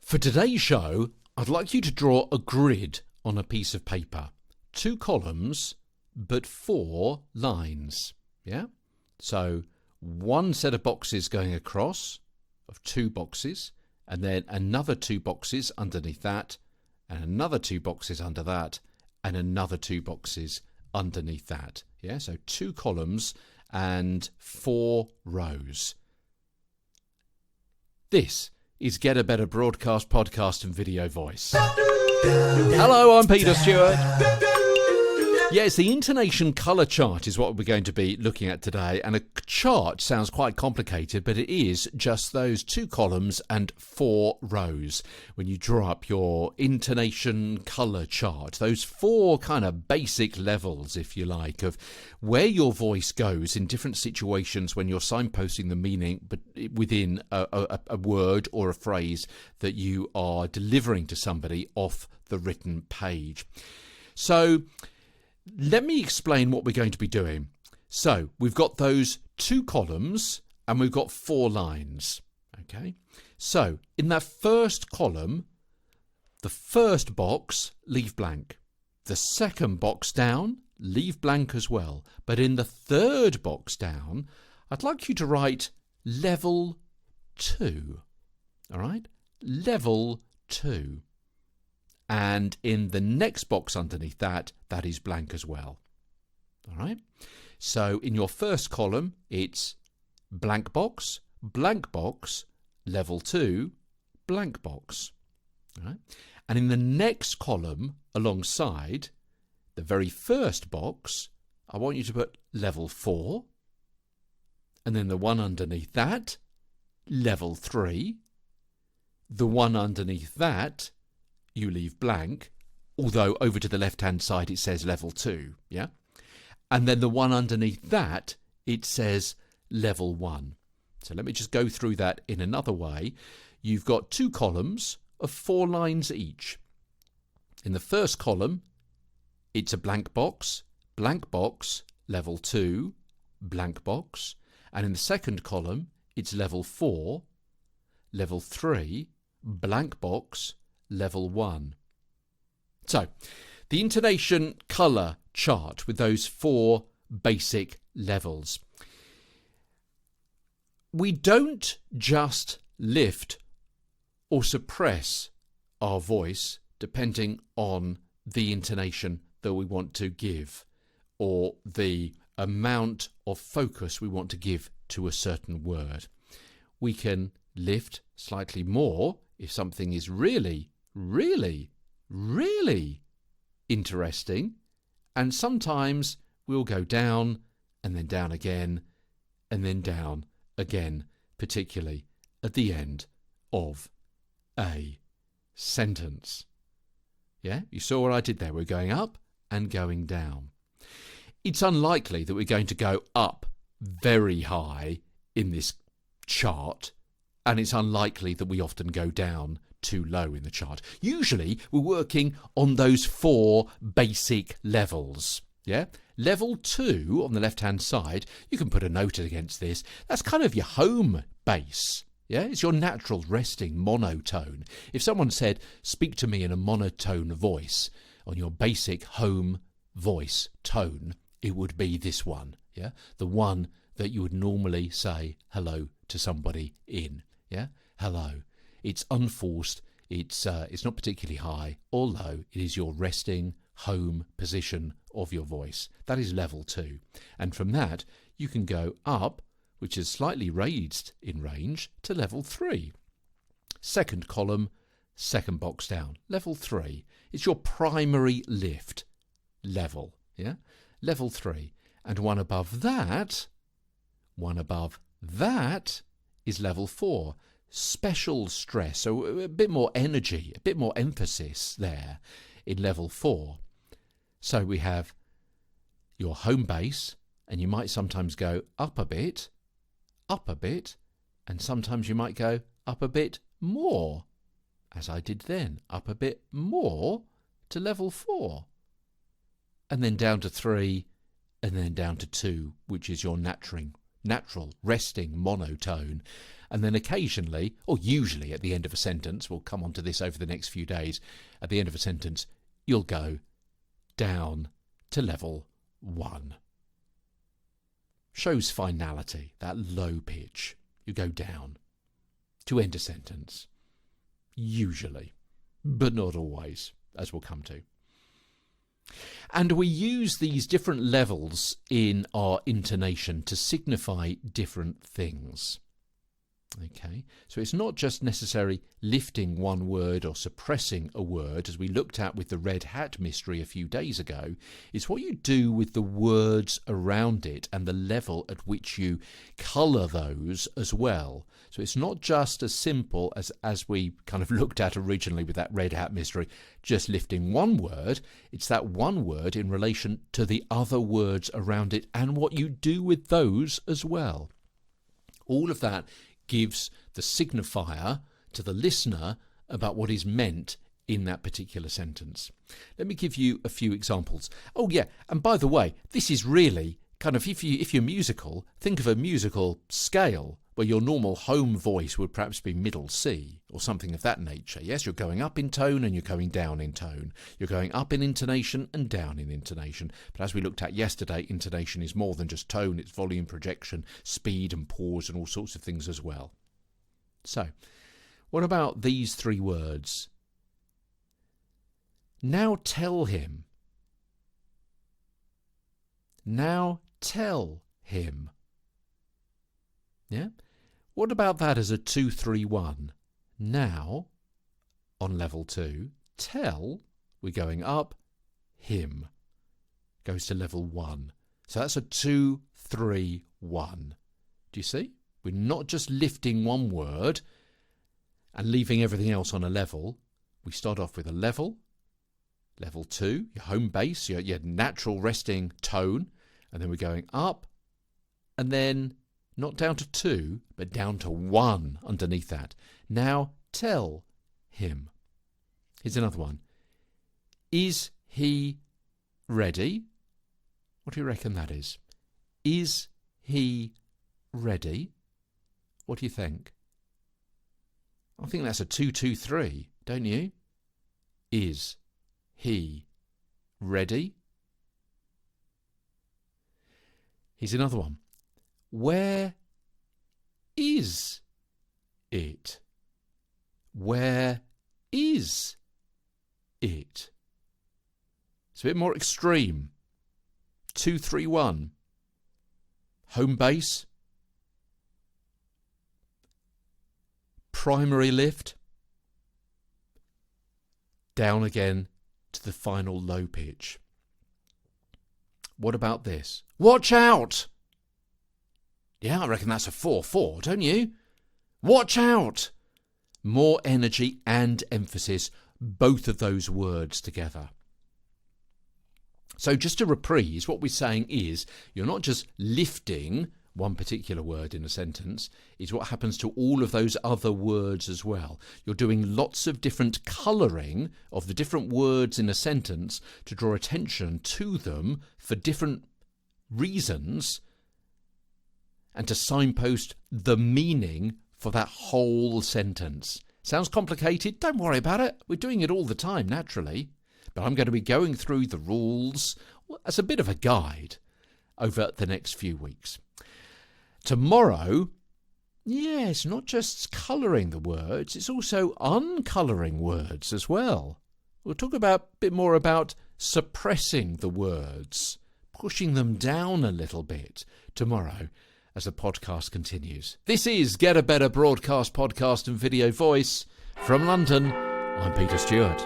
For today's show, I'd like you to draw a grid on a piece of paper. 2 columns, but 4 lines. Yeah? So 1 set of boxes going across, of 2 boxes, and then another 2 boxes underneath that, and another 2 boxes under that, and another 2 boxes underneath that. Yeah? So 2 columns and 4 rows. This is Get a Better Broadcast, Podcast and Video Voice. Hello, I'm Peter Stewart. Yes, the Intonation Colour Chart is what we're going to be looking at today. And a chart sounds quite complicated, but it is just those 2 columns and 4 rows. When you draw up your Intonation Colour Chart, those 4 kind of basic levels, if you like, of where your voice goes in different situations when you're signposting the meaning but within a word or a phrase that you are delivering to somebody off the written page. So let me explain what we're going to be doing. So we've got those 2 columns and we've got 4 lines. Okay. So in that first column, the first box, leave blank. The second box down, leave blank as well. But in the third box down, I'd like you to write level 2. All right. Level 2. And in the next box underneath that, that is blank as well. All right. So in your first column, it's blank box, level 2, blank box. All right. And in the next column alongside the very first box, I want you to put level 4. And then the one underneath that, level 3. The one underneath that, you leave blank, although over to the left-hand side it says level 2, yeah? And then the one underneath that, it says level 1. So let me just go through that in another way. You've got 2 columns of 4 lines each. In the first column, it's a blank box, level 2, blank box. And in the second column, it's level 4, level 3, blank box, level 1. So, the Intonation Colour Chart with those 4 basic levels. We don't just lift or suppress our voice depending on the intonation that we want to give or the amount of focus we want to give to a certain word. We can lift slightly more if something is really interesting, and sometimes we'll go down and then down again and then down again, particularly at the end of a sentence. Yeah, you saw what I did there. We're going up and going down. It's unlikely that we're going to go up very high in this chart, and it's unlikely that we often go down too low in the chart. Usually we're working on those 4 basic levels. Yeah? Level 2 on the left-hand side, you can put a note against this. That's kind of your home base. Yeah? It's your natural resting monotone. If someone said, speak to me in a monotone voice on your basic home voice tone, it would be this one. Yeah? The one that you would normally say hello to somebody in. Yeah? Hello. It's unforced, it's not particularly high or low, it is your resting home position of your voice. That is level 2. And from that, you can go up, which is slightly raised in range, to level 3. Second column, second box down, level 3. It's your primary lift level, yeah? Level 3. And one above that is level 4. Special stress, so a bit more energy, a bit more emphasis there in level 4. So we have your home base, and you might sometimes go up a bit, and sometimes you might go up a bit more, as I did then, up a bit more to level 4, and then down to 3, and then down to 2, which is your natural, resting monotone. And then occasionally, or usually at the end of a sentence, we'll come on to this over the next few days, at the end of a sentence, you'll go down to level 1. Shows finality, that low pitch. You go down to end a sentence. Usually, but not always, as we'll come to. And we use these different levels in our intonation to signify different things. Okay, so it's not just necessarily lifting one word or suppressing a word, as we looked at with the red hat mystery a few days ago. It's what you do with the words around it and the level at which you colour those as well. So it's not just as simple as we kind of looked at originally with that red hat mystery, just lifting one word. It's that one word in relation to the other words around it and what you do with those as well. All of that gives the signifier to the listener about what is meant in that particular sentence. Let me give you a few examples. Oh yeah, and by the way, this is really kind of, if you're musical, think of a musical scale where your normal home voice would perhaps be middle C or something of that nature. Yes, you're going up in tone and you're going down in tone. You're going up in intonation and down in intonation. But as we looked at yesterday, intonation is more than just tone. It's volume, projection, speed and pause and all sorts of things as well. So, what about these 3 words? Now tell him. Now tell him. Yeah? What about that as a 2-3-1? Now, on level 2, tell, we're going up, him, goes to level 1. So that's a 2-3-1. Do you see? We're not just lifting one word and leaving everything else on a level. We start off with a level 2, your home base, your natural resting tone, and then we're going up, and then not down to 2, but down to 1 underneath that. Now tell him. Here's another one. Is he ready? What do you reckon that is? Is he ready? What do you think? I think that's a 2-2-3, don't you? Is he ready? Here's another one. Where is it? Where is it? It's a bit more extreme. 2-3-1. Home base. Primary lift. Down again to the final low pitch. What about this? Watch out! Yeah, I reckon that's a 4-4, don't you? Watch out! More energy and emphasis, both of those words together. So just to reprise, what we're saying is you're not just lifting one particular word in a sentence, it's what happens to all of those other words as well. You're doing lots of different colouring of the different words in a sentence to draw attention to them for different reasons and to signpost the meaning for that whole sentence. Sounds complicated? Don't worry about it. We're doing it all the time, naturally. But I'm going to be going through the rules as a bit of a guide over the next few weeks. Tomorrow, yeah, it's not just colouring the words, it's also uncolouring words as well. We'll talk a bit more about suppressing the words, pushing them down a little bit tomorrow as the podcast continues. This is Get a Better Broadcast, Podcast and Video Voice. From London, I'm Peter Stewart.